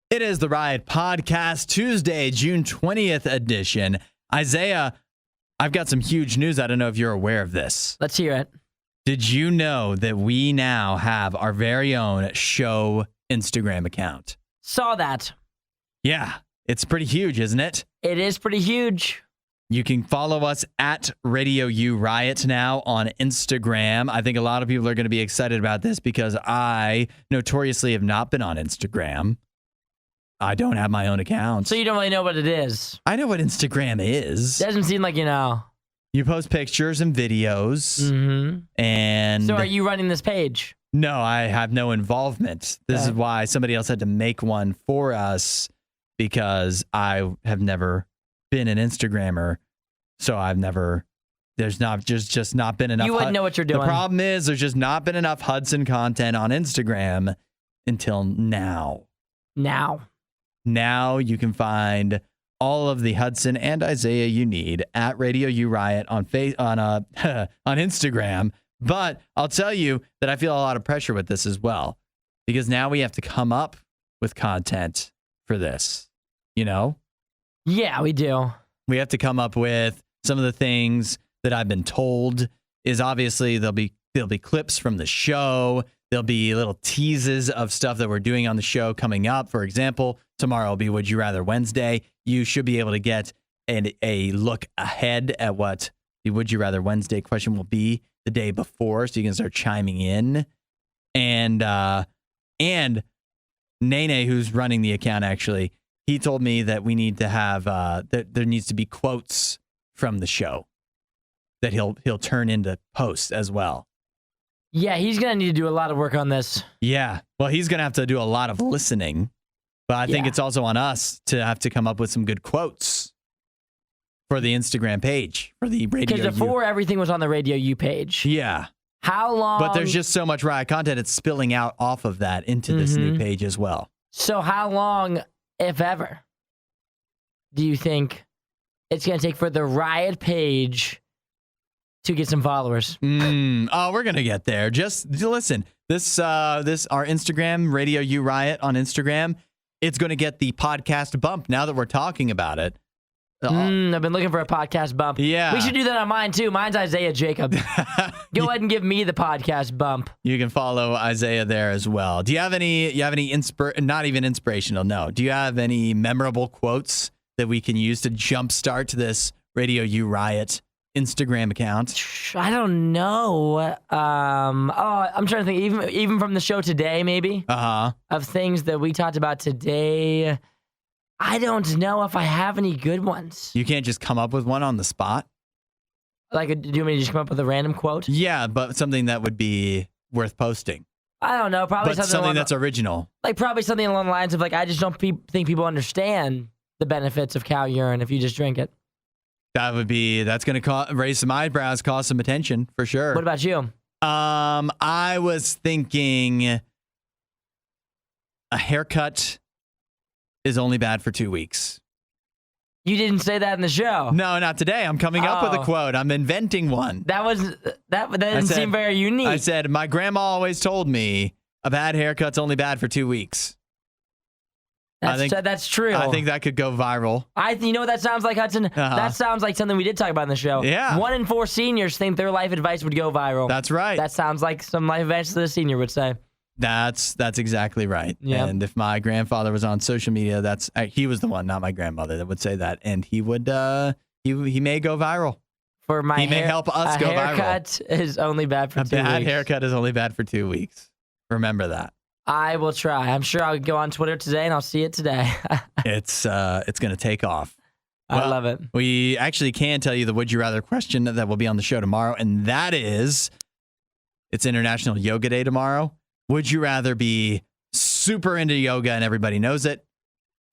It is the Riot Podcast, Tuesday, June 20th edition. Isaiah, I've got some huge news. I don't know if you're aware of this. Let's hear it. Did you know that we now have our very own show Instagram account? Saw that. Yeah, it's pretty huge, isn't it? It is pretty huge. You can follow us at RadioU Riot now on Instagram. I think a lot of people are going to be excited about this because I notoriously have not been on Instagram. I don't have my own account. So you don't really know what it is. I know what Instagram is. Doesn't seem like you know. You post pictures and videos. Mm-hmm. And So are you running this page? no, I have no involvement. This is why somebody else had to make one for us because I have never been an Instagrammer. So there's not just not been enough. You wouldn't know what you're doing. The problem is there's just not been enough Hudson content on Instagram until now. Now you can find all of the Hudson and Isaiah you need at RadioU Riot on Instagram. But I'll tell you that I feel a lot of pressure with this as well because now we have to come up with content for this. You know? Yeah, we do. We have to come up with some of the things that I've been told is obviously there'll be clips from the show. There'll be little teases of stuff that we're doing on the show coming up. For example, tomorrow will be Would You Rather Wednesday. You should be able to get a look ahead at what the Would You Rather Wednesday question will be the day before, so you can start chiming in. And Nene, who's running the account, actually, he told me that we need to have that there needs to be quotes from the show that he'll turn into posts as well. Yeah, he's going to need to do a lot of work on this. Yeah. Well, he's going to have to do a lot of listening, but I think it's also on us to have to come up with some good quotes for the Instagram page, for the Radio U. Because before, everything was on the Radio U page. Yeah. How long? But there's just so much Riot content, it's spilling out off of that into this new page as well. So how long, if ever, do you think it's going to take for the Riot page to get some followers? Oh, we're gonna get there. Just listen. This our Instagram, RadioU Riot on Instagram. It's gonna get the podcast bump now that we're talking about it. I've been looking for a podcast bump. Yeah, we should do that on mine too. Mine's Isaiah Jacob. Go ahead and give me the podcast bump. You can follow Isaiah there as well. Do you have any? Not even inspirational. No. Do you have any memorable quotes that we can use to jumpstart this RadioU Riot Instagram account? I don't know. I'm trying to think. Even from the show today, maybe. Of things that we talked about today. I don't know if I have any good ones. You can't just come up with one on the spot. Like, do you want me to just come up with a random quote? Yeah, but something that would be worth posting. I don't know. Probably something that's original. Like probably something along the lines of like, I just don't think people understand the benefits of cow urine if you just drink it. That's going to raise some eyebrows, cause some attention for sure. What about you? I was thinking a haircut is only bad for 2 weeks. You didn't say that in the show. No, not today. I'm coming up with a quote. I'm inventing one. That didn't seem very unique. I said, my grandma always told me a bad haircut's only bad for 2 weeks. That's true. I think that could go viral. You know what that sounds like, Hudson? That sounds like something we did talk about in the show. Yeah. 1 in 4 seniors think their life advice would go viral. That's right. That sounds like some life advice that a senior would say. That's exactly right. Yep. And if my grandfather was on social media, he was the one, not my grandmother, that would say that, and he would he may go viral. He may help us go viral. A haircut is only bad for 2 weeks. A bad haircut is only bad for 2 weeks. Remember that. I will try. I'm sure I'll go on Twitter today and I'll see it today. It's going to take off. I love it. We actually can tell you the Would You Rather question that will be on the show tomorrow, and that is, it's International Yoga Day tomorrow. Would you rather be super into yoga and everybody knows it,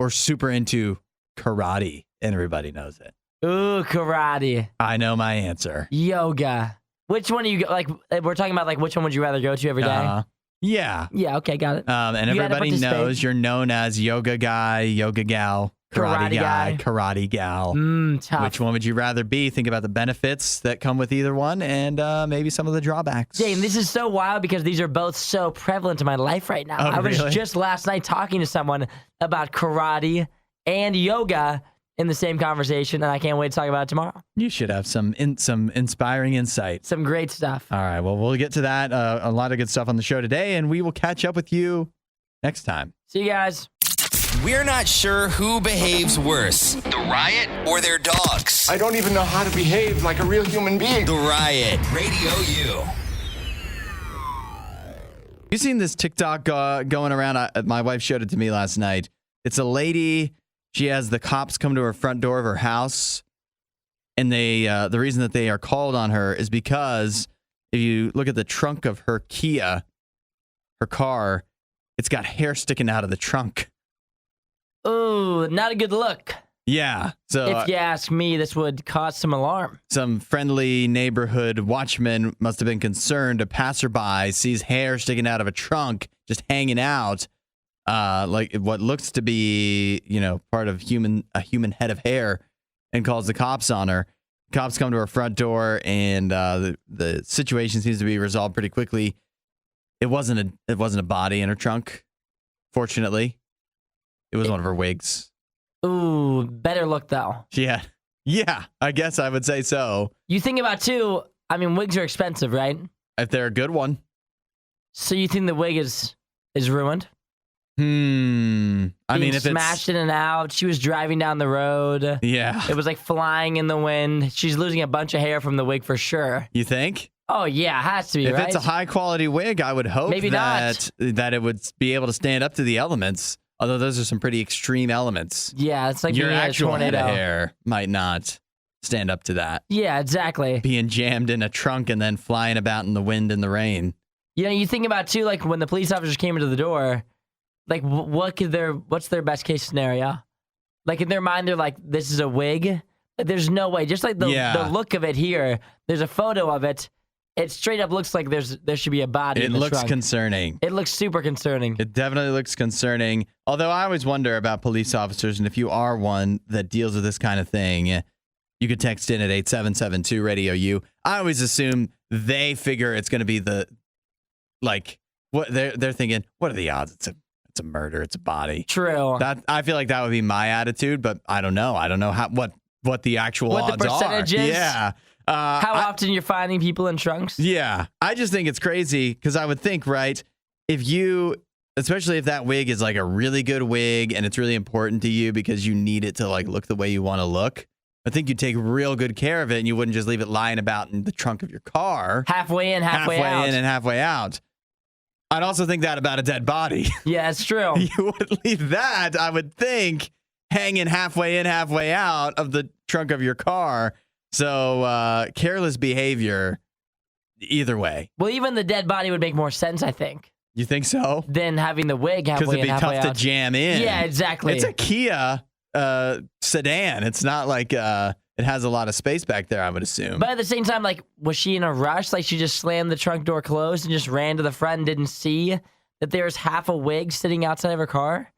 or super into karate and everybody knows it? Ooh, karate. I know my answer. Yoga. Which one do you like? We're talking about like which one would you rather go to every day? Yeah. Yeah. Okay. Got it. And everybody knows you're known as yoga guy, yoga gal. Karate guy. Karate gal. Tough. Which one would you rather be? Think about the benefits that come with either one and maybe some of the drawbacks. Dane, this is so wild because these are both so prevalent in my life right now. I was just last night talking to someone about karate and yoga in the same conversation, and I can't wait to talk about it tomorrow. You should have some inspiring insight. Some great stuff. All right, well, we'll get to that. A lot of good stuff on the show today, and we will catch up with you next time. See you guys. We're not sure who behaves worse, the Riot or their dogs. I don't even know how to behave like a real human being. The Riot, Radio U. You seen this TikTok going around? My wife showed it to me last night. It's a lady. She has the cops come to her front door of her house, and the reason that they are called on her is because if you look at the trunk of her Kia, her car, it's got hair sticking out of the trunk. Ooh, not a good look. Yeah. So if you ask me, this would cause some alarm. Some friendly neighborhood watchman must have been concerned. A passerby sees hair sticking out of a trunk, just hanging out, like what looks to be, part of a human head of hair, and calls the cops on her. Cops come to her front door, and the situation seems to be resolved pretty quickly. It wasn't a body in her trunk, fortunately. It was one of her wigs. Ooh, better look though. Yeah, I guess I would say so. You think about too, wigs are expensive, right? If they're a good one. So you think the wig is ruined? If smashed in and out, she was driving down the road. Yeah. It was like flying in the wind. She's losing a bunch of hair from the wig for sure. You think? Oh yeah, it has to be, if right? It's a high quality wig, I would hope that it would be able to stand up to the elements. Although those are some pretty extreme elements. Yeah, it's like your being actual a tornado. Head of hair might not stand up to that. Yeah, exactly. Being jammed in a trunk and then flying about in the wind and the rain. You think about too, like when the police officers came into the door, like what's their best case scenario? Like in their mind, they're like, "This is a wig." There's no way. Just like the look of it here, there's a photo of it. It straight up looks like there should be a body in the trunk. It looks concerning. It looks super concerning. It definitely looks concerning. Although I always wonder about police officers, and if you are one that deals with this kind of thing, you could text in at 8772 Radio U. I always assume they figure it's going to be what they're thinking. What are the odds? It's a murder. It's a body. True. I feel like that would be my attitude, but I don't know. I don't know what the actual odds are. What the percentage is? Yeah. How often you're finding people in trunks? Yeah. I just think it's crazy because I would think, right, especially if that wig is like a really good wig and it's really important to you because you need it to like look the way you want to look, I think you'd take real good care of it and you wouldn't just leave it lying about in the trunk of your car. Halfway in, halfway out. Halfway in and halfway out. I'd also think that about a dead body. Yeah, it's true. You would leave that, I would think, hanging halfway in, halfway out of the trunk of your car. So careless behavior either way. Well, even the dead body would make more sense, I think. You think so? Than having the wig halfway in, halfway out. Because it'd be tough to jam in. Yeah, exactly. It's a Kia sedan. It's not like it has a lot of space back there, I would assume. But at the same time, like, was she in a rush? Like, she just slammed the trunk door closed and just ran to the front and didn't see that there was half a wig sitting outside of her car?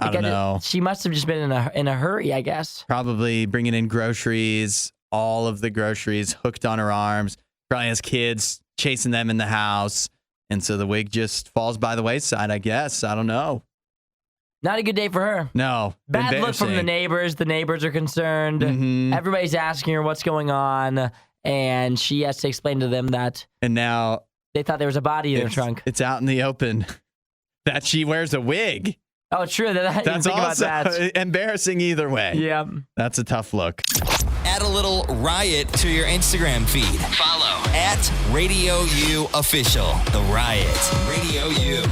Like, I don't know. She must have just been in a hurry, I guess. Probably bringing in groceries, all of the groceries hooked on her arms. Probably has kids chasing them in the house. And so the wig just falls by the wayside, I guess. I don't know. Not a good day for her. No. Bad look from the neighbors. The neighbors are concerned. Mm-hmm. Everybody's asking her what's going on. And she has to explain to them that. And now. They thought there was a body in her trunk. It's out in the open that she wears a wig. Oh, true. That's also embarrassing either way. Yeah. That's a tough look. Add a little Riot to your Instagram feed. Follow @RadioU Official. The Riot. Radio U.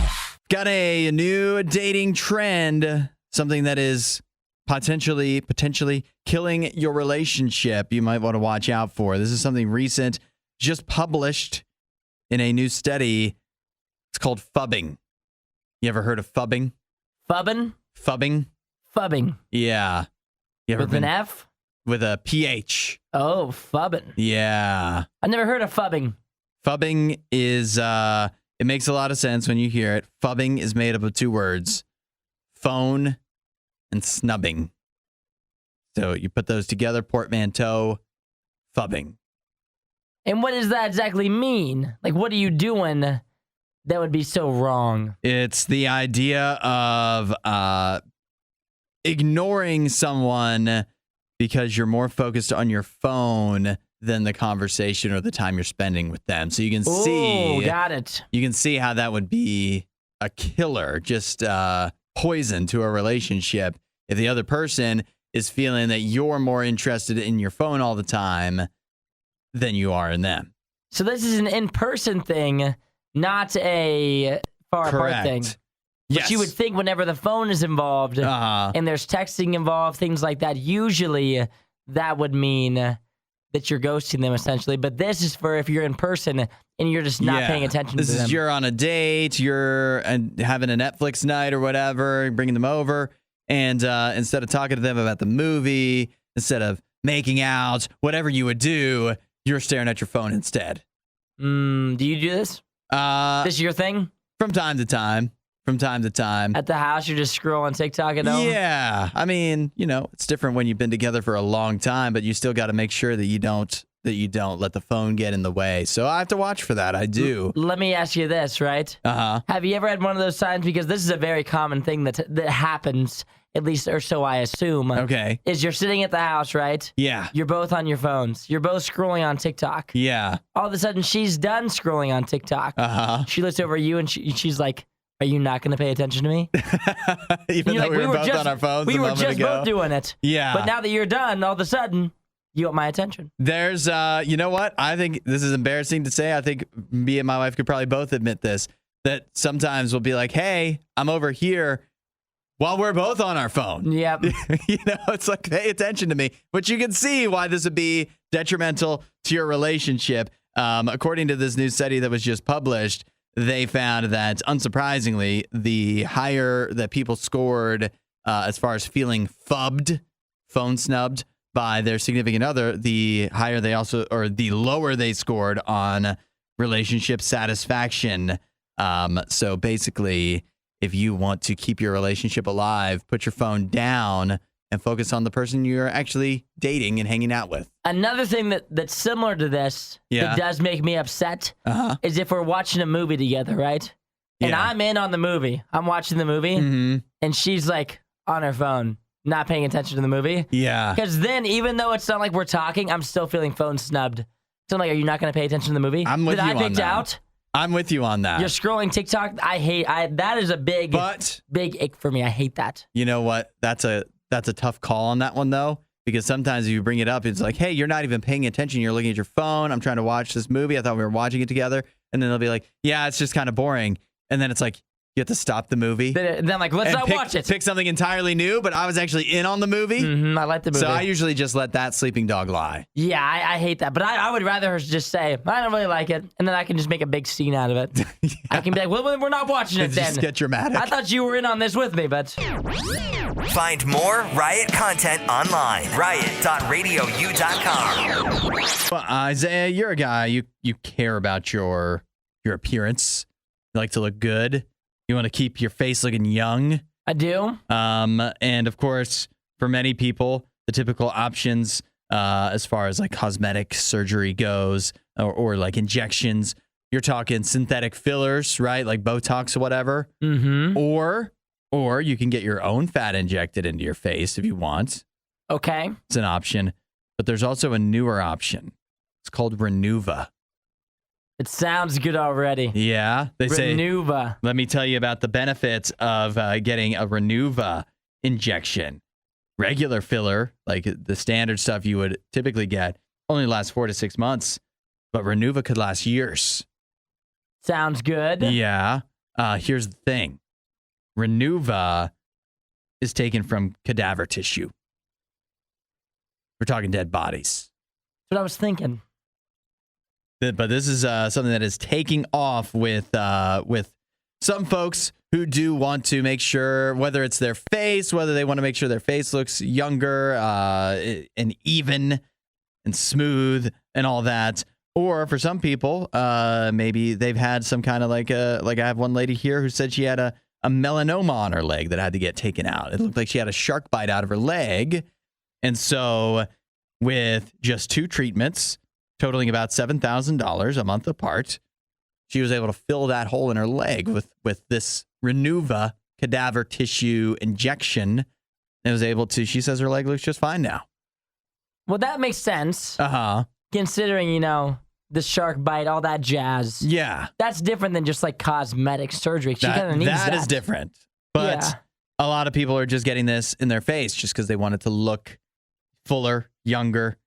Got a new dating trend, something that is potentially killing your relationship you might want to watch out for. This is something recent, just published in a new study. It's called Phubbing. You ever heard of Phubbing? Phubbing? Phubbing. Yeah. You ever With an F? With a PH. Oh, Phubbing. Yeah. I never heard of Phubbing. Phubbing is, it makes a lot of sense when you hear it. Phubbing is made up of two words, phone and snubbing. So you put those together, portmanteau, phubbing. And what does that exactly mean? Like, what are you doing that would be so wrong? It's the idea of ignoring someone because you're more focused on your phone than the conversation or the time you're spending with them. So you can see, got it. You can see how that would be a killer, just poison to a relationship if the other person is feeling that you're more interested in your phone all the time than you are in them. So this is an in-person thing, not a far apart thing. Yes. But you would think whenever the phone is involved and there's texting involved, things like that, usually that would mean that you're ghosting them essentially. But this is for if you're in person and you're just not paying attention to them. This is you're on a date, you're having a Netflix night or whatever, bringing them over. And instead of talking to them about the movie, instead of making out, whatever you would do, you're staring at your phone instead. Do you do this? This is your thing? From time to time. At the house, you're just scrolling TikTok at home? Yeah. I mean, it's different when you've been together for a long time, but you still got to make sure that you don't let the phone get in the way. So I have to watch for that. I do. Let me ask you this, right? Have you ever had one of those times, because this is a very common thing that happens, at least, or so I assume. Okay. Is you're sitting at the house, right? Yeah. You're both on your phones. You're both scrolling on TikTok. Yeah. All of a sudden, she's done scrolling on TikTok. She looks over at you and she's like, "Are you not going to pay attention to me?" Even though we were both on our phones we a were moment just ago. both doing it. Yeah. But now that you're done, all of a sudden, you want my attention. There's, you know what? I think this is embarrassing to say. I think me and my wife could probably both admit this, that sometimes we'll be like, "Hey, I'm over here," while we're both on our phone. Yep. It's like, pay attention to me. But you can see why this would be detrimental to your relationship. According to this new study that was just published, they found that, unsurprisingly, the higher that people scored as far as feeling phubbed, phone snubbed by their significant other, the higher they also, or the lower they scored on relationship satisfaction. So basically, if you want to keep your relationship alive, put your phone down and focus on the person you're actually dating and hanging out with. Another thing that's similar to this that does make me upset is if we're watching a movie together, right? And I'm in on the movie. I'm watching the movie, and she's like on her phone, not paying attention to the movie. Yeah. Because then, even though it's not like we're talking, I'm still feeling phone snubbed. So I'm like, are you not going to pay attention to the movie? I'm with you on that. That I picked out? I'm with you on that. You're scrolling TikTok. That is a big ick for me. I hate that. You know what? That's a tough call on that one, though, because sometimes if you bring it up, it's like, hey, you're not even paying attention. You're looking at your phone. I'm trying to watch this movie. I thought we were watching it together. And then they'll be like, yeah, it's just kind of boring. And then it's like, you have to stop the movie. Then like, let's not watch it. Pick something entirely new, but I was actually in on the movie. I like the movie. So I usually just let that sleeping dog lie. Yeah, I hate that. But I would rather her just say, I don't really like it. And then I can just make a big scene out of it. I can be like, well, we're not watching it then. Just get dramatic. I thought you were in on this with me, but... Find more Riot content online. Riot.radiou.com. Well, Isaiah, you're a guy. You care about your appearance. You like to look good. You want to keep your face looking young. I do. And of course, for many people, the typical options as far as like cosmetic surgery goes, or like injections, you're talking synthetic fillers, right? Like Botox or whatever. Or you can get your own fat injected into your face if you want. Okay. It's an option. But there's also a newer option. It's called Renuva. It sounds good already. Yeah. They say, Renuva. Let me tell you about the benefits of getting a Renuva injection. Regular filler, like the standard stuff you would typically get, only lasts 4 to 6 months. But Renuva could last years. Sounds good. Yeah. Here's the thing. Renuva is taken from cadaver tissue. We're talking dead bodies. That's what I was thinking. But this is something that is taking off with some folks who do want to make sure, whether it's their face, whether they want to make sure their face looks younger and even and smooth and all that. Or for some people, maybe they've had some kind of like I have one lady here who said she had a melanoma on her leg that had to get taken out. It looked like she had a shark bite out of her leg. And so with just 2 treatments, totaling about $7,000 a month apart, she was able to fill that hole in her leg with this Renuva cadaver tissue injection. And was able to, she says her leg looks just fine now. Well, that makes sense. Uh-huh. Considering, the shark bite, all that jazz. Yeah. That's different than just like cosmetic surgery. She kind of needs that. That is different. But a lot of people are just getting this in their face just because they want it to look fuller, younger,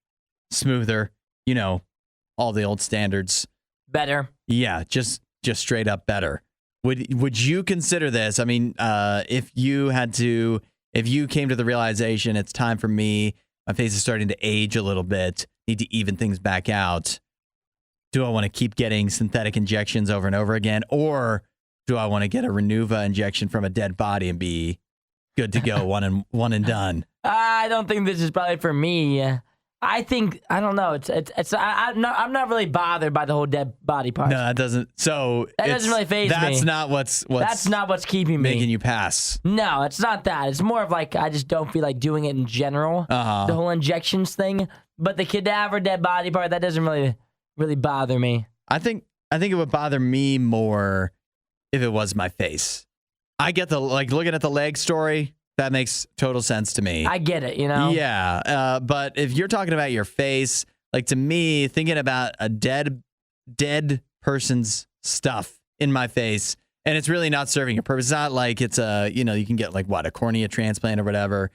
smoother, all the old standards. Better. Yeah, just straight up better. Would you consider this? I mean, if you came to the realization it's time for me, my face is starting to age a little bit, need to even things back out. Do I want to keep getting synthetic injections over and over again? Or do I want to get a Renuva injection from a dead body and be good to go, one and done? I don't think this is probably for me. I don't know. I'm not really bothered by the whole dead body part. No, that doesn't. So that doesn't really faze me. That's not what's keeping me. making you pass. No, it's not that. It's more of like I just don't feel like doing it in general. The whole injections thing, but the cadaver dead body part, that doesn't really bother me. I think it would bother me more if it was my face. I get looking at the leg story. That makes total sense to me. I get it, Yeah, but if you're talking about your face, like to me, thinking about a dead person's stuff in my face, and it's really not serving a purpose. It's not like it's you can get a cornea transplant or whatever.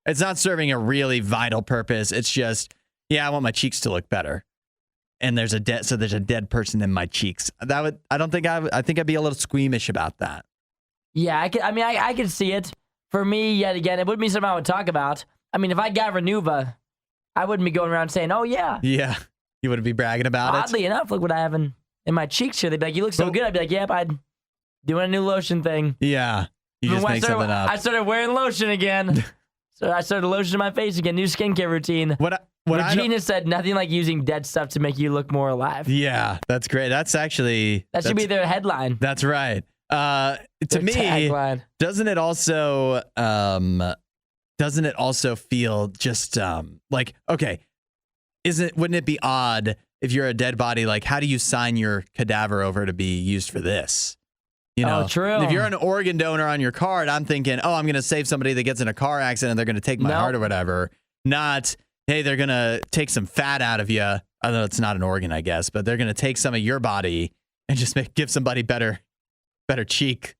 It's not serving a really vital purpose. It's just, I want my cheeks to look better. And there's a dead person in my cheeks. I think I'd be a little squeamish about that. Yeah, I could see it. For me, yet again, it wouldn't be something I would talk about. I mean, if I got Renuva, I wouldn't be going around saying, oh, yeah. Yeah, you wouldn't be bragging about it. Oddly enough, look what I have in my cheeks here. They'd be like, you look so good. I'd be like, yep, I'm doing a new lotion thing. Yeah, you just make something up. I started wearing lotion again. So I started lotioning my face again, new skincare routine. Regina said nothing like using dead stuff to make you look more alive. Yeah, that's great. That should be their headline. That's right. To me, tagline. doesn't it also feel just okay? Wouldn't it be odd if you're a dead body? Like, how do you sign your cadaver over to be used for this? Oh, true. If you're an organ donor on your card, I'm thinking, I'm going to save somebody that gets in a car accident. They're going to take my heart or whatever. Not, hey, they're going to take some fat out of you. I know it's not an organ, I guess, but they're going to take some of your body and just give somebody better cheek.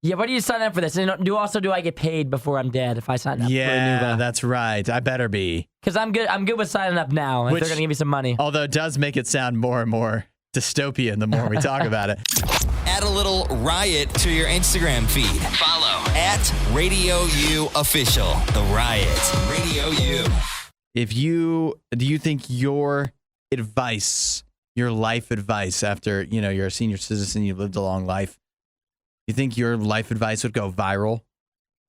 Yeah, why do you sign up for this? And do I get paid before I'm dead if I sign up for Renuva? That's right. I better be. Because I'm good with signing up now if they're going to give me some money. Although it does make it sound more and more dystopian the more we talk about it. Add a little riot to your Instagram feed. Follow @RadioU Official. The Riot. RadioU. Do you think your advice, your life advice after, you're a senior citizen, you've lived a long life, you think your life advice would go viral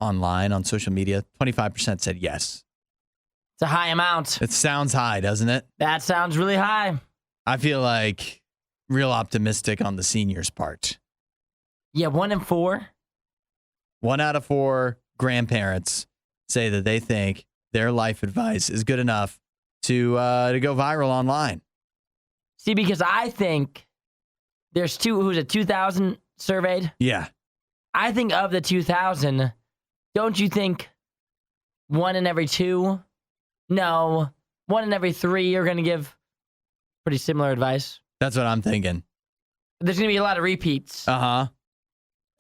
online on social media? 25% said yes. It's a high amount. It sounds high, doesn't it? That sounds really high. I feel like real optimistic on the seniors' part. Yeah, 1 in 4. 1 out of 4 grandparents say that they think their life advice is good enough to go viral online. See, because I think there's 2,000 surveyed? Yeah. I think of the 2,000, don't you think 1 in every 2? No, 1 in every 3 are going to give pretty similar advice. That's what I'm thinking. There's going to be a lot of repeats. Uh-huh.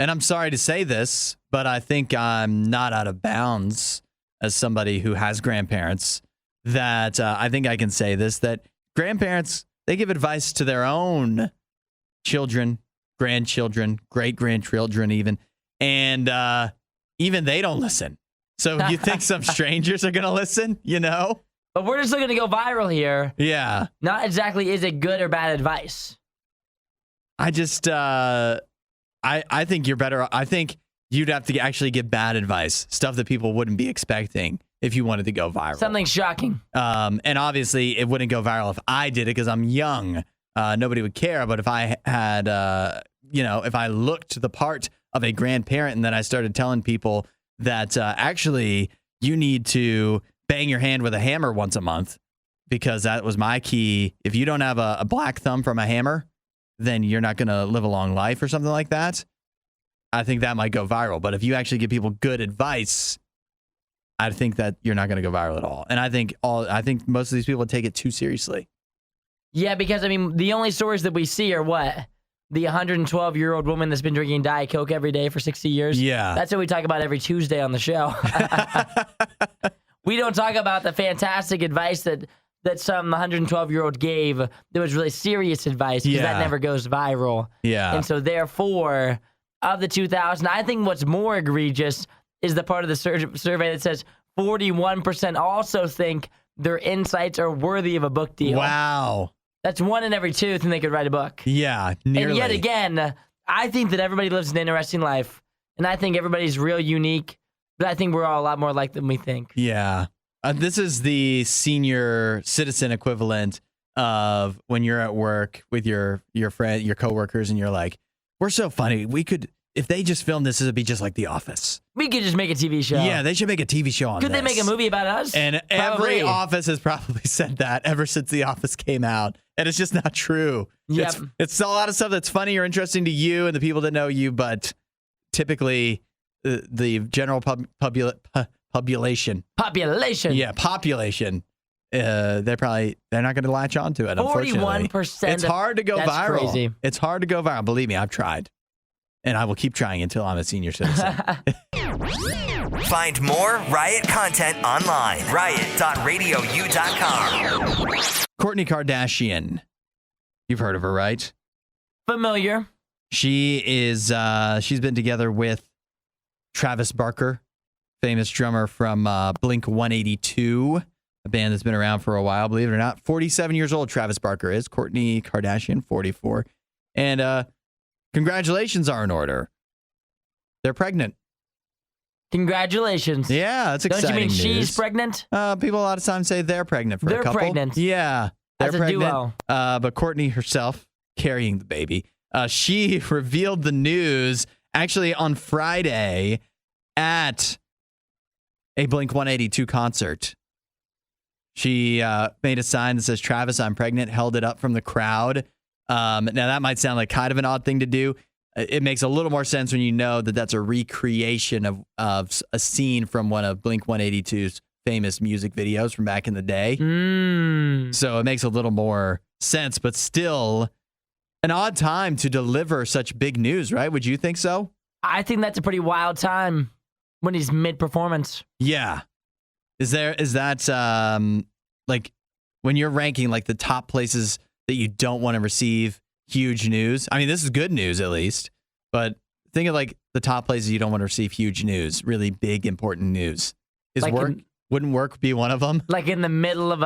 And I'm sorry to say this, but I think I'm not out of bounds as somebody who has grandparents that I think I can say this, that grandparents, they give advice to their own children, grandchildren, great-grandchildren even, and even they don't listen. So you think some strangers are going to listen, But we're just looking to go viral here. Yeah. Not exactly is it good or bad advice. I just, I think you're better. I think you'd have to actually give bad advice, stuff that people wouldn't be expecting if you wanted to go viral. Something shocking. And obviously it wouldn't go viral if I did it because I'm young. Nobody would care. But if I had, if I looked the part of a grandparent and then I started telling people that actually you need to bang your hand with a hammer once a month, because that was my key. If you don't have a black thumb from a hammer, then you're not going to live a long life or something like that. I think that might go viral. But if you actually give people good advice, I think that you're not going to go viral at all. And I think most of these people take it too seriously. Yeah, because I mean, the only stories that we see are what? The 112-year-old woman that's been drinking Diet Coke every day for 60 years. Yeah. That's what we talk about every Tuesday on the show. We don't talk about the fantastic advice that some 112-year-old gave that was really serious advice, because that never goes viral. Yeah. And so therefore, of the 2,000, I think what's more egregious is the part of the survey that says 41% also think their insights are worthy of a book deal. Wow. That's 1 in every 2 think they could write a book. Yeah, nearly. And yet again, I think that everybody lives an interesting life, and I think everybody's real unique, but I think we're all a lot more alike than we think. Yeah. This is the senior citizen equivalent of when you're at work with your friend, your coworkers, and you're like, we're so funny. We could, if they just filmed this, it'd be just like The Office. We could just make a TV show. Yeah, they should make a TV show on Could this. they make a movie about us? And Probably. every Office has probably said that ever since The Office came out. And it's just not true. Yep. It's a lot of stuff that's funny or interesting to you and the people that know you, but typically the general population. Yeah, population. They're not going to latch onto it. 41%. It's hard to go that's viral. Crazy. It's hard to go viral. Believe me, I've tried, and I will keep trying until I'm a senior citizen. Find more Riot content online. Riot.radiou.com. Kourtney Kardashian. You've heard of her, right? Familiar. She is. She's been together with Travis Barker, famous drummer from Blink 182, a band that's been around for a while. Believe it or not, 47 years old. Travis Barker is. Kourtney Kardashian, 44, and congratulations are in order. They're pregnant. Congratulations. Yeah, that's exciting. Don't you mean news. she's pregnant? People a lot of times say they're pregnant for a couple. They're pregnant. Yeah, they're As a pregnant. duo. But Kourtney herself carrying the baby. She revealed the news actually on Friday at a Blink 182 concert. She made a sign that says, "Travis, I'm pregnant," held it up from the crowd. Now, that might sound like kind of an odd thing to do. It makes a little more sense when you know that that's a recreation of a scene from one of Blink 182's famous music videos from back in the day. So it makes a little more sense, but still an odd time to deliver such big news, right? Would you think so? I think that's a pretty wild time when he's mid-performance. Yeah. Is that like when you're ranking like the top places that you don't want to receive huge news? I mean, this is good news at least, but think of like the top places you don't want to receive huge news, really big, important news. Like Wouldn't work be one of them? Like in the middle of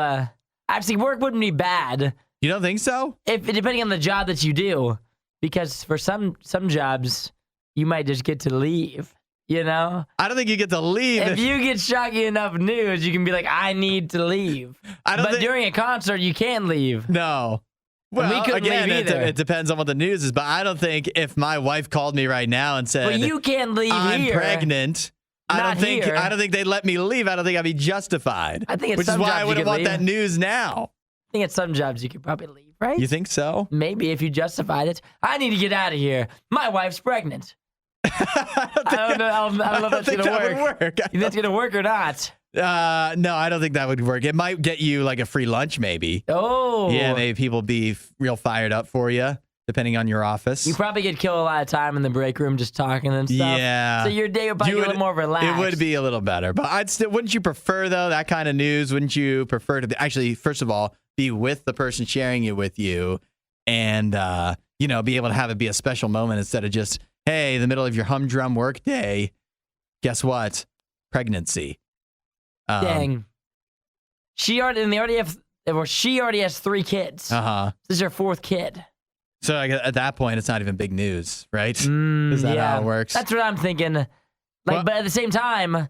actually, work wouldn't be bad. You don't think so? Depending on the job that you do, because for some jobs, you might just get to leave. You know? I don't think you get to leave. If you get shocking enough news, you can be like, I need to leave. But during a concert, you can't leave. No. Well, we couldn't again, leave either. It depends on what the news is, but I don't think if my wife called me right now and said, "Well, you can't leave I'm here. pregnant," I don't think they'd let me leave. I don't think I'd be justified. I think it's which is why I wouldn't want that news now. I think at some jobs you could probably leave, right? You think so? Maybe if you justified it. I need to get out of here. My wife's pregnant. I don't know if that's going to work. You think it's going to work or not? No, I don't think that would work. It might get you like a free lunch, maybe. Oh. Yeah, maybe people be real fired up for you, depending on your office. You probably could kill a lot of time in the break room just talking and stuff. Yeah. So your day would probably be a little more relaxed. It would be a little better. But wouldn't you prefer, though, that kind of news? Wouldn't you prefer to actually, first of all, be with the person sharing it with you and, be able to have it be a special moment instead of just, hey, in the middle of your humdrum work day, guess what? Pregnancy. Dang. She already has 3 kids. Uh-huh. This is her 4th kid. So at that point, it's not even big news, right? Is that how it works? That's what I'm thinking. But at the same time,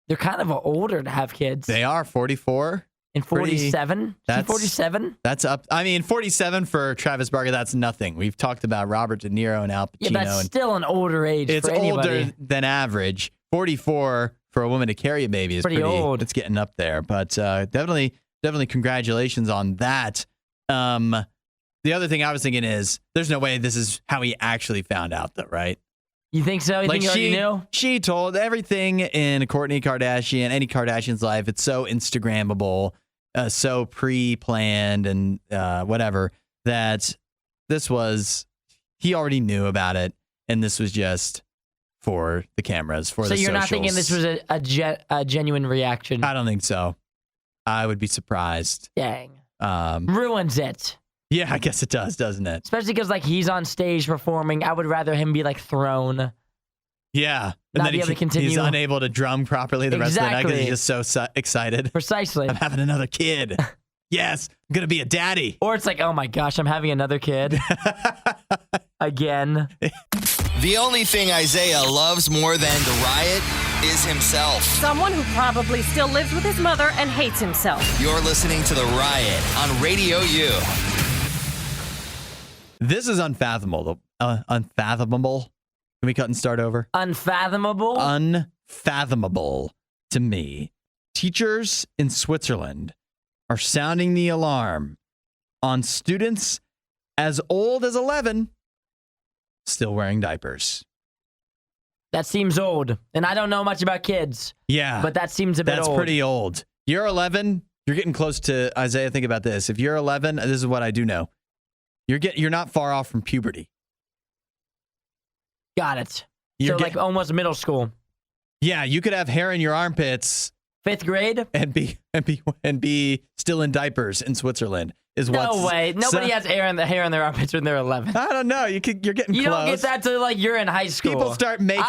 they're kind of older to have kids. They are 44. And 47? That's 47? That's up. I mean, 47 for Travis Barker, that's nothing. We've talked about Robert De Niro and Al Pacino. Yeah, that's still an older age for anybody. It's older than average. 44 for a woman to carry a baby is pretty old. It's getting up there, but definitely congratulations on that. The other thing I was thinking is there's no way this is how he actually found out, though, right? You think so? You think he already knew? She told everything in Kourtney Kardashian, any Kardashian's life. It's so Instagrammable, so pre-planned and whatever, that he already knew about it, and this was just for the cameras, for the socials. So you're not thinking this was a genuine reaction? I don't think so. I would be surprised. Dang. Ruins it. Yeah, I guess it does, doesn't it? Especially because he's on stage performing. I would rather him be thrown. Yeah. And then he's unable to drum properly the rest of the night because he's just so excited. Precisely. I'm having another kid. Yes, I'm going to be a daddy. Or it's like, oh my gosh, I'm having another kid. Again. The only thing Isaiah loves more than the riot is himself. Someone who probably still lives with his mother and hates himself. You're listening to The Riot on Radio U. This is unfathomable. Unfathomable. Can we cut and start over? Unfathomable? Unfathomable to me. Teachers in Switzerland are sounding the alarm on students as old as 11 still wearing diapers. That seems old. And I don't know much about kids. Yeah. But that seems a bit old. That's pretty old. You're 11. You're getting close to, Isaiah, think about this. If you're 11, this is what I do know. You're not far off from puberty. Got it. So almost middle school. Yeah, you could have hair in your armpits. 5th grade? And be still in diapers in Switzerland. No way. Nobody has hair in their armpits when they're 11. I don't know. You're getting close. You don't get that till you're in high school. People start making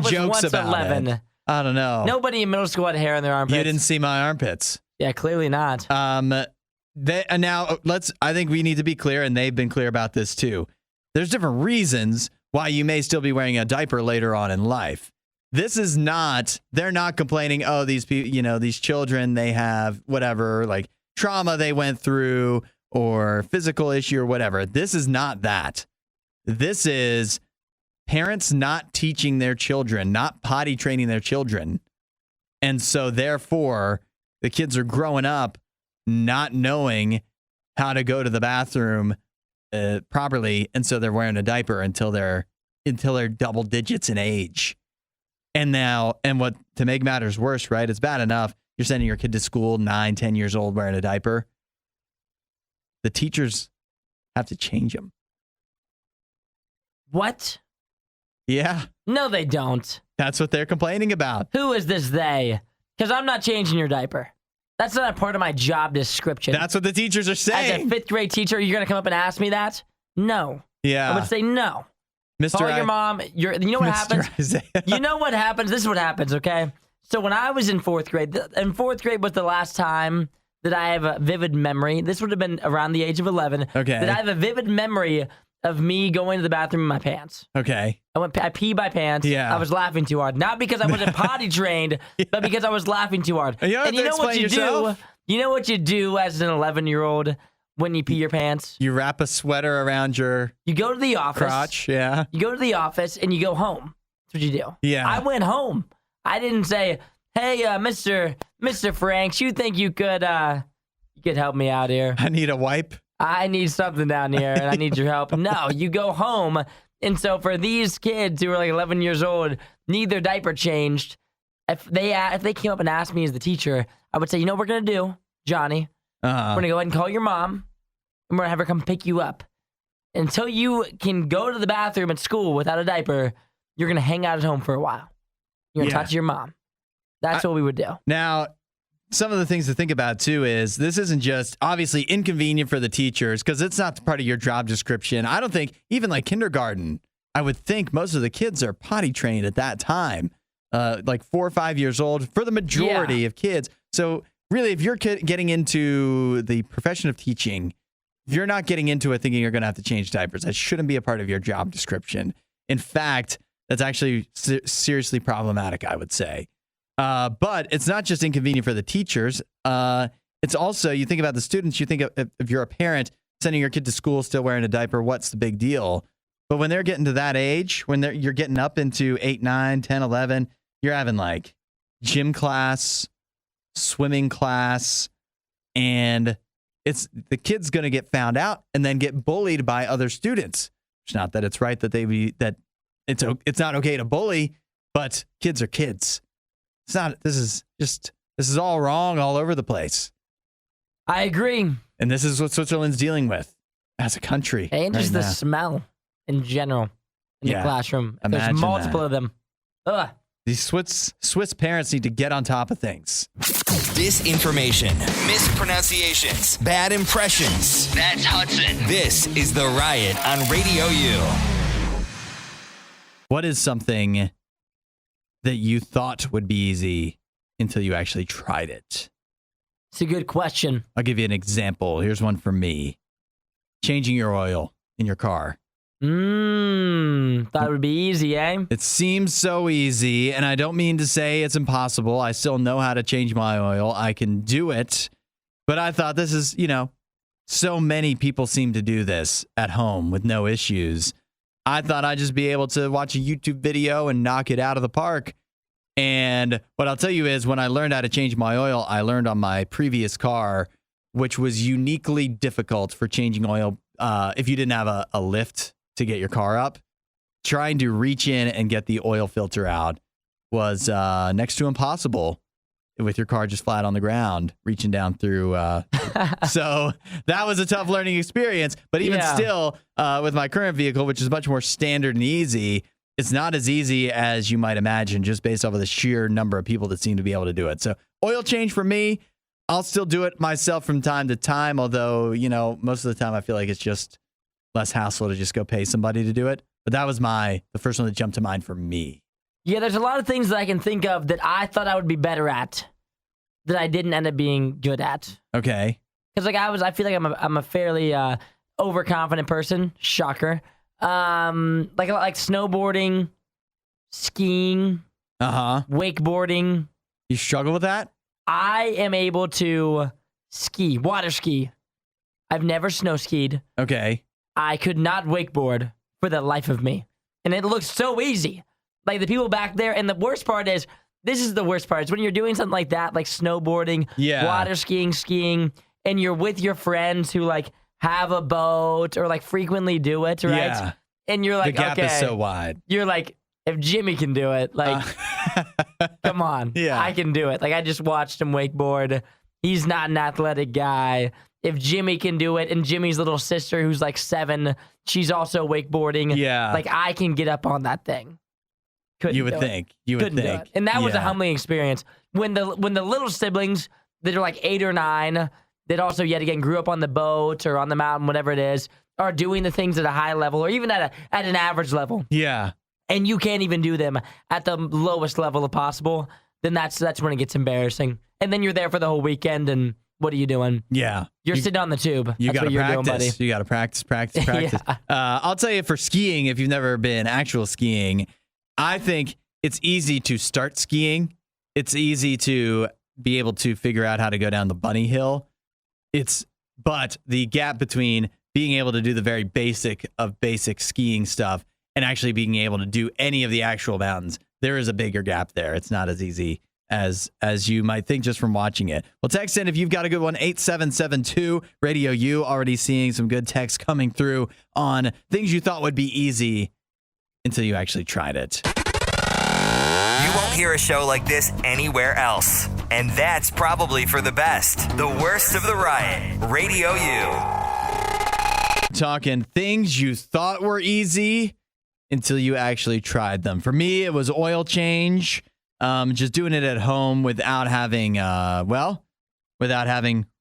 jokes about 11. It. I don't know. Nobody in middle school had hair in their armpits. You didn't see my armpits. Yeah, clearly not. I think we need to be clear, and they've been clear about this too. There's different reasons why you may still be wearing a diaper later on in life. This is not, they're not complaining, oh, these people, these children, they have whatever, like trauma they went through or physical issue or whatever. This is not that. This is parents not teaching their children, not potty training their children. And so therefore, the kids are growing up not knowing how to go to the bathroom properly, and so they're wearing a diaper until they're double digits in age. And what to make matters worse, right? It's bad enough you're sending your kid to school 9-10 years old wearing a diaper. The teachers have to change them. What? Yeah. No, they don't. That's what they're complaining about. Who is this they? Because I'm not changing your diaper. That's not a part of my job description. That's what the teachers are saying. As a 5th grade teacher, you're going to come up and ask me that? No. Yeah. I would say no. Call your mom. You know what happens? You know what happens? This is what happens, okay? So when I was in 4th grade, and 4th grade was the last time that I have a vivid memory. This would have been around the age of 11. Okay. That I have a vivid memory of me going to the bathroom in my pants. Okay. I peed my pants. Yeah. I was laughing too hard. Not because I wasn't potty trained, but because I was laughing too hard. And you know what you do? You know what you do as an 11-year-old when you pee your pants? You wrap a sweater around your You go to the office. crotch, yeah. You go to the office and you go home. That's what you do. Yeah. I went home. I didn't say, hey, Mr. Franks, you think you could help me out here? I need a wipe. I need something down here, and I need your help. No, you go home. And so for these kids who are like 11 years old, need their diaper changed, if they came up and asked me as the teacher, I would say, you know what we're going to do, Johnny? We're going to go ahead and call your mom, and we're going to have her come pick you up. Until you can go to the bathroom at school without a diaper, you're going to hang out at home for a while. You're going to talk to your mom. That's what we would do. Now, some of the things to think about, too, is this isn't just obviously inconvenient for the teachers because it's not part of your job description. I don't think even like kindergarten, I would think most of the kids are potty trained at that time, like 4 or 5 years old for the majority of kids. So really, if you're getting into the profession of teaching, if you're not getting into it thinking you're going to have to change diapers, that shouldn't be a part of your job description. In fact, that's actually seriously problematic, I would say. But it's not just inconvenient for the teachers. It's also, you think about the students, you think if you're a parent sending your kid to school still wearing a diaper, what's the big deal? But when they're getting to that age, when you're getting up into 8, 9, 10, 11, you're having like gym class, swimming class, and the kid's going to get found out and then get bullied by other students. It's not that it's right that it's not okay to bully, but kids are kids. It's not. This is all wrong all over the place. I agree. And this is what Switzerland's dealing with as a country. And just the smell in general in the classroom. There's multiple of them. Ugh. These Swiss parents need to get on top of things. Disinformation, mispronunciations, bad impressions. That's Hudson. This is The Riot on Radio U. What is something that you thought would be easy until you actually tried it? It's a good question. I'll give you an example. Here's one for me. Changing your oil in your car. Thought it would be easy, eh? It seems so easy, and I don't mean to say it's impossible. I still know how to change my oil. I can do it. But I thought this is, so many people seem to do this at home with no issues. I thought I'd just be able to watch a YouTube video and knock it out of the park. And what I'll tell you is when I learned how to change my oil, I learned on my previous car, which was uniquely difficult for changing oil if you didn't have a lift to get your car up. Trying to reach in and get the oil filter out was next to impossible with your car just flat on the ground, reaching down through. So that was a tough learning experience. But even still, with my current vehicle, which is much more standard and easy, it's not as easy as you might imagine just based off of the sheer number of people that seem to be able to do it. So oil change for me, I'll still do it myself from time to time, although, most of the time I feel like it's just less hassle to just go pay somebody to do it. But that was the first one that jumped to mind for me. Yeah, there's a lot of things that I can think of that I thought I would be better at that I didn't end up being good at. Okay. Because I feel like I'm a fairly overconfident person. Shocker. Like snowboarding, skiing, wakeboarding. You struggle with that? I am able to ski, water ski. I've never snow skied. Okay. I could not wakeboard for the life of me. And it looks so easy. Like the people back there, and the worst part is, this is the worst part, is when you're doing something like that, like snowboarding, water skiing, and you're with your friends who like have a boat or like frequently do it, right? Yeah. And you're like, the gap okay. is so wide. You're like, if Jimmy can do it, like, come on. Yeah. I can do it. Like, I just watched him wakeboard. He's not an athletic guy. If Jimmy can do it, and Jimmy's little sister, who's like 7, she's also wakeboarding. Yeah. Like, I can get up on that thing. You would think. Couldn't do it. And that was a humbling experience. When the little siblings that are like 8 or 9, that also yet again grew up on the boat or on the mountain, whatever it is, are doing the things at a high level or even at an average level. Yeah. And you can't even do them at the lowest level possible, then that's when it gets embarrassing. And then you're there for the whole weekend, and what are you doing? Yeah. You're sitting on the tube. You That's got to what you're practice. doing, buddy. You got to practice. Yeah. I'll tell you, for skiing, if you've never been actual skiing, I think it's easy to start skiing. It's easy to be able to figure out how to go down the bunny hill. But the gap between being able to do the very basic of basic skiing stuff and actually being able to do any of the actual mountains, there is a bigger gap there. It's not as easy as you might think just from watching it. Well, text in if you've got a good one, 8772 Radio U. Already seeing some good text coming through on things you thought would be easy until you actually tried it. You won't hear a show like this anywhere else. And that's probably for the best. The Worst of the Riot. Radio U. Talking things you thought were easy until you actually tried them. For me, it was oil change. Just doing it at home without having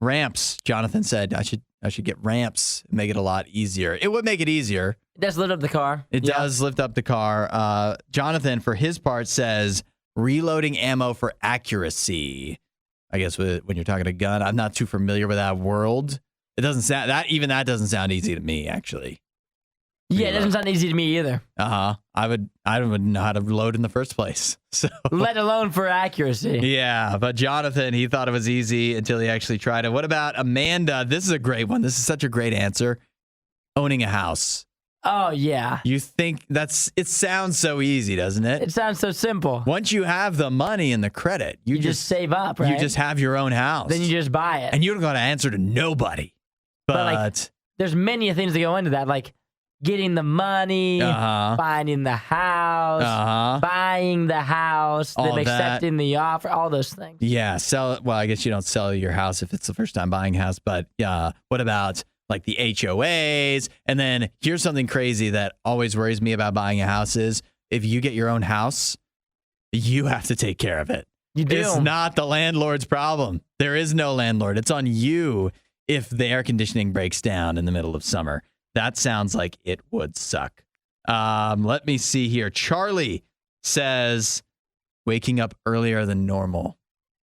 ramps. Jonathan said I should get ramps and make it a lot easier. It would make it easier. It does lift up the car. It does lift up the car. Jonathan, for his part, says reloading ammo for accuracy. I guess when you're talking a gun, I'm not too familiar with that world. It doesn't sound that doesn't sound easy to me, actually. Yeah, it doesn't sound easy to me either. I wouldn't know how to load in the first place. So let alone for accuracy. Yeah, but Jonathan, he thought it was easy until he actually tried it. What about Amanda? This is a great one. This is such a great answer. Owning a house. Oh, yeah. You think it sounds so easy, doesn't it? It sounds so simple. Once you have the money and the credit, You just save up, right? You just have your own house. Then you just buy it. And you don't got to answer to nobody. But there's many things that go into that, like getting the money, finding the house, buying the house, them accepting the offer, all those things. Yeah, well, I guess you don't sell your house if it's the first time buying a house, but what about like the HOAs? And then here's something crazy that always worries me about buying a house is if you get your own house, you have to take care of it. You do. It's not the landlord's problem. There is no landlord. It's on you if the air conditioning breaks down in the middle of summer. That sounds like it would suck. Let me see here. Charlie says waking up earlier than normal.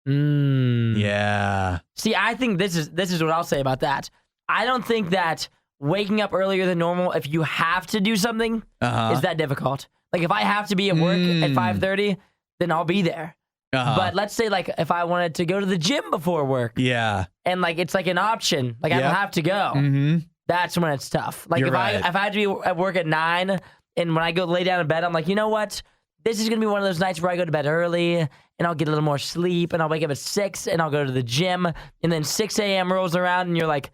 Yeah. See, I think this is what I'll say about that. I don't think that waking up earlier than normal, if you have to do something, is that difficult. Like if I have to be at work at 5:30, then I'll be there. But let's say like if I wanted to go to the gym before work, and like it's like an option, like I don't have to go. That's when it's tough. Like if I had to be at work at 9, and when I go lay down in bed, I'm like, you know what? This is gonna be one of those nights where I go to bed early, and I'll get a little more sleep, and I'll wake up at 6, and I'll go to the gym, and then 6 a.m. rolls around, and you're like,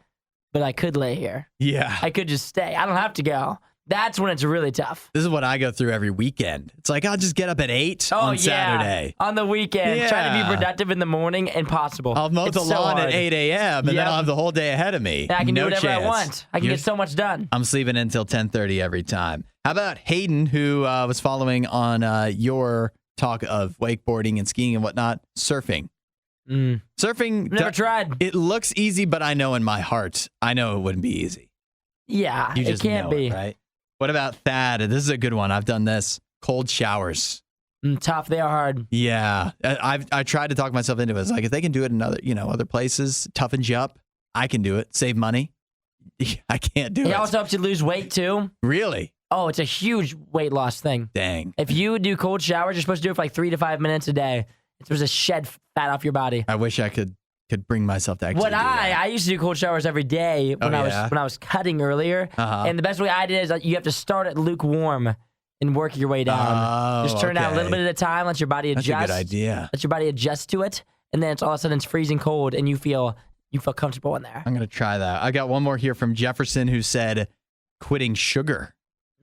but I could lay here. Yeah, I could just stay. I don't have to go. That's when it's really tough. This is what I go through every weekend. It's like, I'll just get up at 8 on Saturday. On the weekend. Trying to be productive in the morning, impossible. I'll mow the lawn at 8 a.m. and then I'll have the whole day ahead of me. I can do whatever I want. I can get so much done. I'm sleeping until 10:30 every time. How about Hayden, who was following on your talk of wakeboarding and skiing and whatnot, surfing? Surfing. Never tried. It looks easy, but I know in my heart, I know it wouldn't be easy. Yeah, you just it can't be. Right? What about Thad? This is a good one. I've done this. Cold showers. Tough. They are hard. Yeah. I tried to talk myself into it. It's like, if they can do it in other places, toughens you up, I can do it. Save money. I can't do it. It also helps you lose weight, too. Really? Oh, it's a huge weight loss thing. Dang. If you do cold showers, you're supposed to do it for like 3 to 5 minutes a day. It's supposed to shed fat off your body. I wish I could bring myself to actually do that. I used to do cold showers every day when I was cutting earlier. And the best way I did is you have to start at lukewarm and work your way down. Just turn it down a little bit at a time, let your body adjust. That's a good idea. Let your body adjust to it, and then all of a sudden it's freezing cold and you feel comfortable in there. I'm going to try that. I got one more here from Jefferson who said quitting sugar.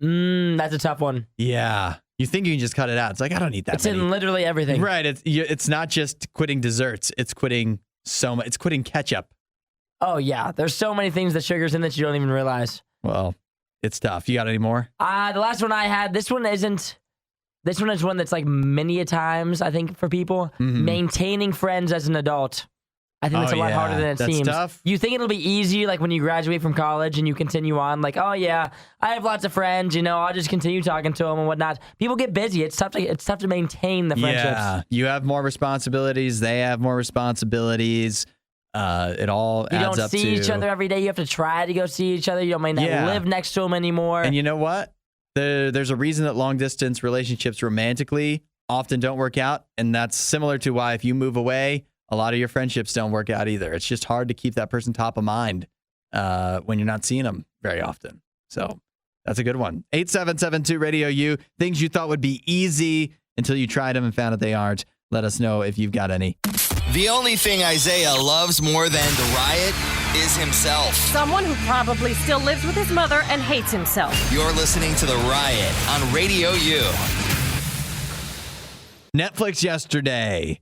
That's a tough one. Yeah. You think you can just cut it out. It's like, I don't need that It's in literally everything. Right. It's not just quitting desserts. It's quitting so much. It's quitting ketchup. Oh, yeah. There's so many things that sugar's in that you don't even realize. Well, it's tough. You got any more? The last one I had, this one is one that's like many a times, I think, for people. Maintaining friends as an adult. I think that's a lot harder than it seems. Tough. You think it'll be easy, like when you graduate from college and you continue on, like, oh yeah, I have lots of friends, I'll just continue talking to them and whatnot. People get busy. It's tough to maintain the friendships. Yeah, you have more responsibilities. They have more responsibilities. It all adds up to... You don't see each other every day. You have to try to go see each other. You may not live next to them anymore. And you know what? There's a reason that long-distance relationships romantically often don't work out, and that's similar to why if you move away, a lot of your friendships don't work out either. It's just hard to keep that person top of mind when you're not seeing them very often. So that's a good one. 8772 Radio U. Things you thought would be easy until you tried them and found out they aren't. Let us know if you've got any. The only thing Isaiah loves more than the riot is himself. Someone who probably still lives with his mother and hates himself. You're listening to The Riot on Radio U. Netflix yesterday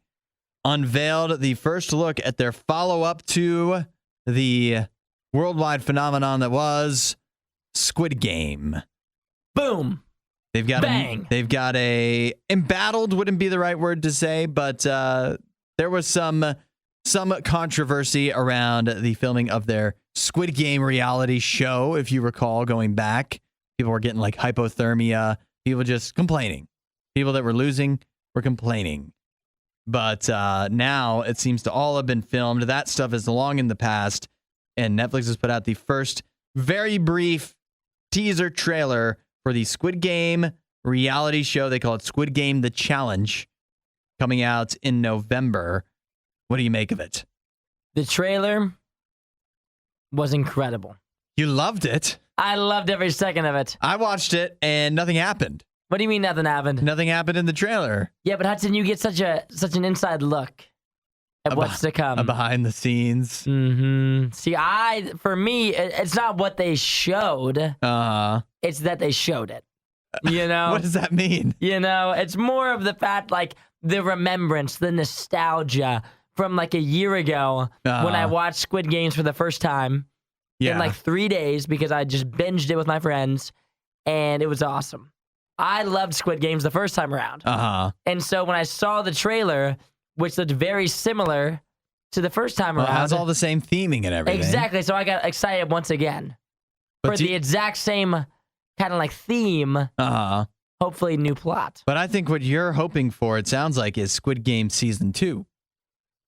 unveiled the first look at their follow-up to the worldwide phenomenon that was Squid Game. Boom. They've got Bang. They've got a embattled wouldn't be the right word to say, but there was some controversy around the filming of their Squid Game reality show. If you recall, going back, people were getting like hypothermia. People just complaining. People that were losing were complaining. But now it seems to all have been filmed. That stuff is long in the past. And Netflix has put out the first very brief teaser trailer for the Squid Game reality show. They call it Squid Game The Challenge, coming out in November. What do you make of it? The trailer was incredible. You loved it? I loved every second of it. I watched it and nothing happened. What do you mean nothing happened? Nothing happened in the trailer. Yeah, but Hudson, you get such an inside look at what's to come. Behind the scenes. Mm-hmm. See, for me, it's not what they showed. It's that they showed it. You know? What does that mean? You know, it's more of the fact, like, the remembrance, the nostalgia from, like, a year ago when I watched Squid Games for the first time in, like, 3 days because I just binged it with my friends, and it was awesome. I loved Squid Games the first time around. And so when I saw the trailer, which looked very similar to the first time around. It has all the same theming and everything. Exactly. So I got excited once again for the exact same kind of like theme. Hopefully new plot. But I think what you're hoping for, it sounds like, is Squid Game Season 2.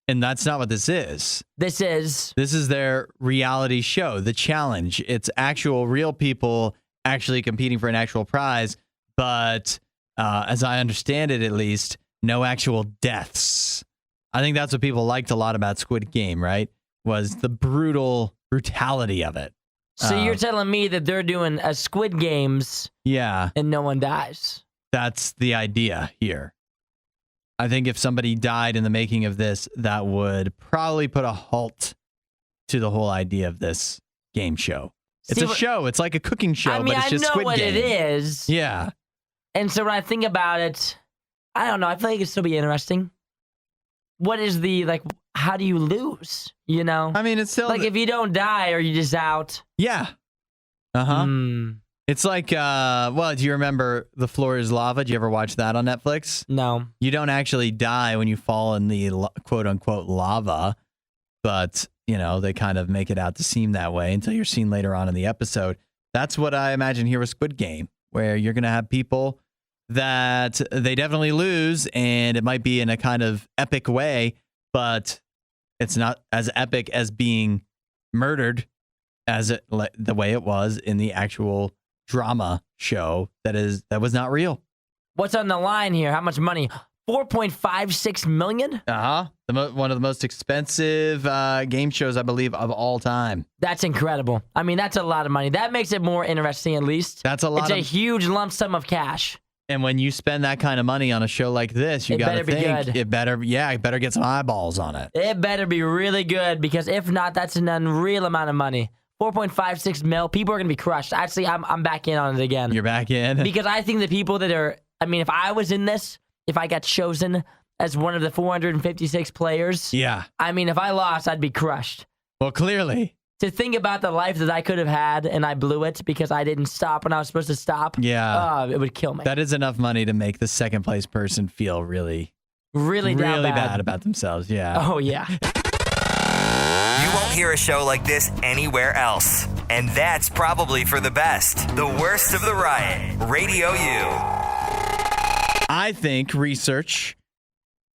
And that's not what this is. This is their reality show, The Challenge. It's actual real people actually competing for an actual prize. But as I understand it, at least, no actual deaths. I think that's what people liked a lot about Squid Game, right? Was the brutality of it. So you're telling me that they're doing a Squid Games, and no one dies? That's the idea here. I think if somebody died in the making of this, that would probably put a halt to the whole idea of this game show. It's a show. It's like a cooking show, but it's just Squid Game. I know what it is. Yeah. And so when I think about it, I don't know. I feel like it'd still be interesting. What is how do you lose? You know? I mean, it's still... Like, if you don't die, are you just out? Yeah. It's like, do you remember The Floor is Lava? Did you ever watch that on Netflix? No. You don't actually die when you fall in the quote-unquote lava, but, you know, they kind of make it out to seem that way until you're seen later on in the episode. That's what I imagine here with Squid Game, where you're going to have people that they definitely lose, and it might be in a kind of epic way, but it's not as epic as being murdered as the way it was in the actual drama show that was not real. What's on the line here? How much money? $4.56 million? One of the most expensive game shows, I believe, of all time. That's incredible. I mean, that's a lot of money. That makes it more interesting, at least. That's a lot. It's a huge lump sum of cash. And when you spend that kind of money on a show like this, you got to think it better get some eyeballs on it. It better be really good, because if not, that's an unreal amount of money. 4.56 mil. People are going to be crushed. Actually, I'm back in on it again. You're back in? Because I think the people that are, I mean, if I was in this, if I got chosen as one of the 456 players, I mean, if I lost, I'd be crushed. Well, clearly. To think about the life that I could have had and I blew it because I didn't stop when I was supposed to stop. It would kill me. That is enough money to make the second place person feel really bad about themselves. Yeah. Oh, yeah. You won't hear a show like this anywhere else. And that's probably for the best. The Worst of the Riot. Radio U. I think research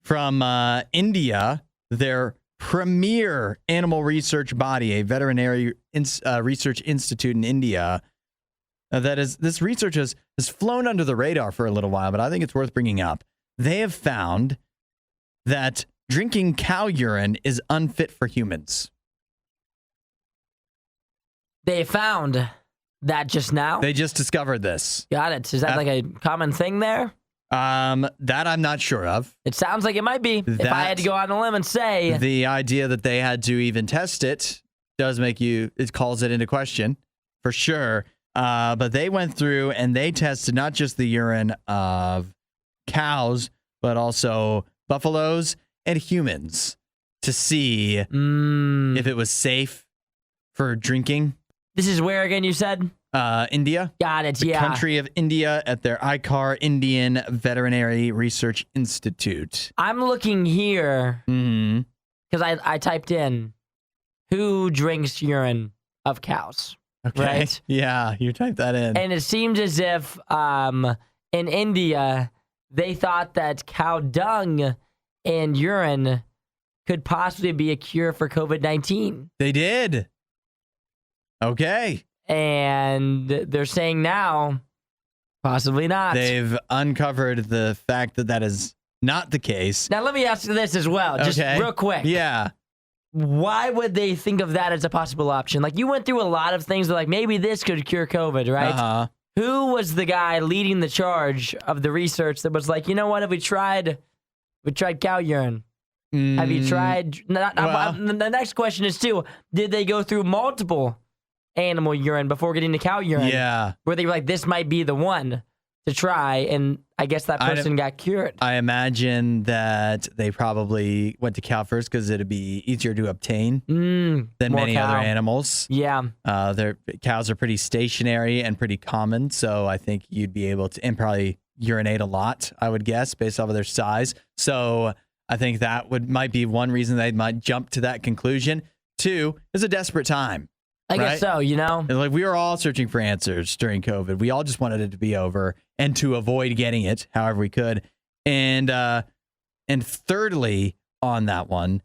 from India, their premier animal research body, a veterinary research institute in India, this research has flown under the radar for a little while, but I think it's worth bringing up. They have found that drinking cow urine is unfit for humans. They found that just now? They just discovered this. Got it. Is that like a common thing there? That I'm not sure of. It sounds like it might be. If I had to go on a limb and say... The idea that they had to even test it does it calls it into question, for sure. But they went through and they tested not just the urine of cows, but also buffaloes and humans to see if it was safe for drinking. This is where again, you said? India. Got it, the country of India at their ICAR, Indian Veterinary Research Institute. I'm looking here because I typed in who drinks urine of cows. Okay. Right? Yeah, you typed that in. And it seemed as if in India, they thought that cow dung and urine could possibly be a cure for COVID-19. They did. Okay. And they're saying now, possibly not. They've uncovered the fact that is not the case. Now, let me ask you this as well, just real quick. Yeah. why would they think of that as a possible option? Like, you went through a lot of things that, like, maybe this could cure COVID, right? Uh-huh. Who was the guy leading the charge of the research that was like, you know what, if we tried cow urine? Have you tried? The next question is, too, did they go through multiple animal urine before getting to cow urine? Yeah. Where they were like, this might be the one to try, and I guess that person got cured. I imagine that they probably went to cow first because it'd be easier to obtain than many other animals. Yeah. Their cows are pretty stationary and pretty common, so I think you'd be able to, and probably urinate a lot, I would guess, based off of their size. So I think that might be one reason they might jump to that conclusion. 2, it's a desperate time. I guess so, you know? And like, we were all searching for answers during COVID. We all just wanted it to be over and to avoid getting it however we could. And thirdly, on that one,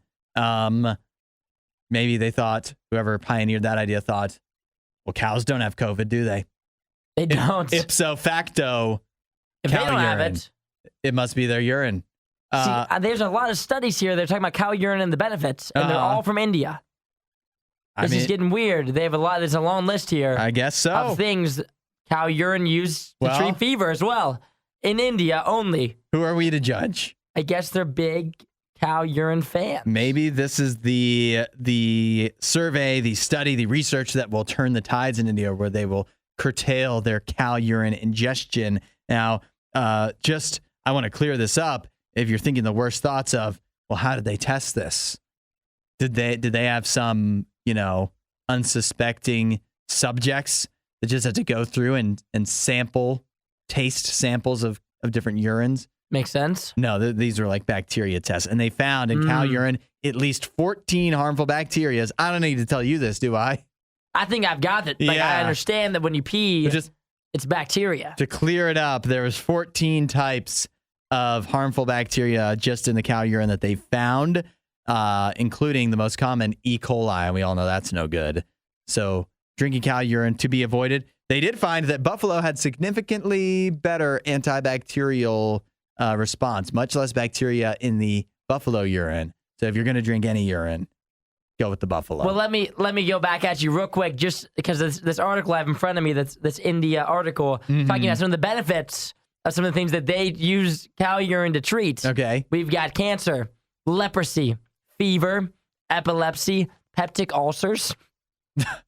maybe they thought, whoever pioneered that idea thought, well, cows don't have COVID, do they? They don't. Ipso facto, if cow they don't urine. have It must be their urine. See, there's a lot of studies here. They're talking about cow urine and the benefits, and they're all from India. This is getting weird. They have a lot. There's a long list here. I guess so. Of things cow urine used to treat fever as well. In India only. Who are we to judge? I guess they're big cow urine fans. Maybe this is the survey, the study, the research that will turn the tides in India, where they will curtail their cow urine ingestion. Now, I want to clear this up. If you're thinking the worst thoughts of, well, how did they test this? Did they have some, unsuspecting subjects that just had to go through and taste samples of different urines? Makes sense. No, these are like bacteria tests. And they found in cow urine at least 14 harmful bacteria. I don't need to tell you this, do I? I think I've got it. Like, I understand that when you pee, it's bacteria. To clear it up, there was 14 types of harmful bacteria just in the cow urine that they found, including the most common E. coli, and we all know that's no good. So drinking cow urine to be avoided. They did find that buffalo had significantly better antibacterial response, much less bacteria in the buffalo urine. So if you're going to drink any urine, go with the buffalo. Well, let me go back at you real quick, just because this article I have in front of me, this India article, talking about some of the benefits of some of the things that they use cow urine to treat. Okay. We've got cancer, leprosy, fever, epilepsy, peptic ulcers,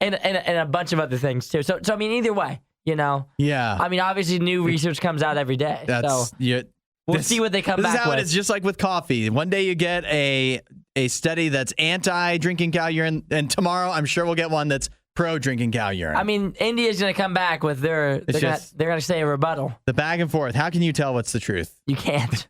and a bunch of other things too. So I mean, either way, Yeah. I mean, obviously, new research comes out every day. We'll see what they come back with. This is how it is, just like with coffee. One day you get a study that's anti-drinking cow urine, and tomorrow I'm sure we'll get one that's pro-drinking cow urine. I mean, India's going to come back with they're going to say a rebuttal. The back and forth. How can you tell what's the truth? You can't.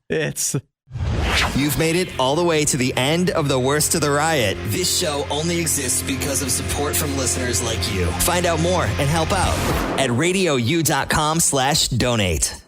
You've made it all the way to the end of the Worst of the Riot. This show only exists because of support from listeners like you. Find out more and help out at radiou.com/donate.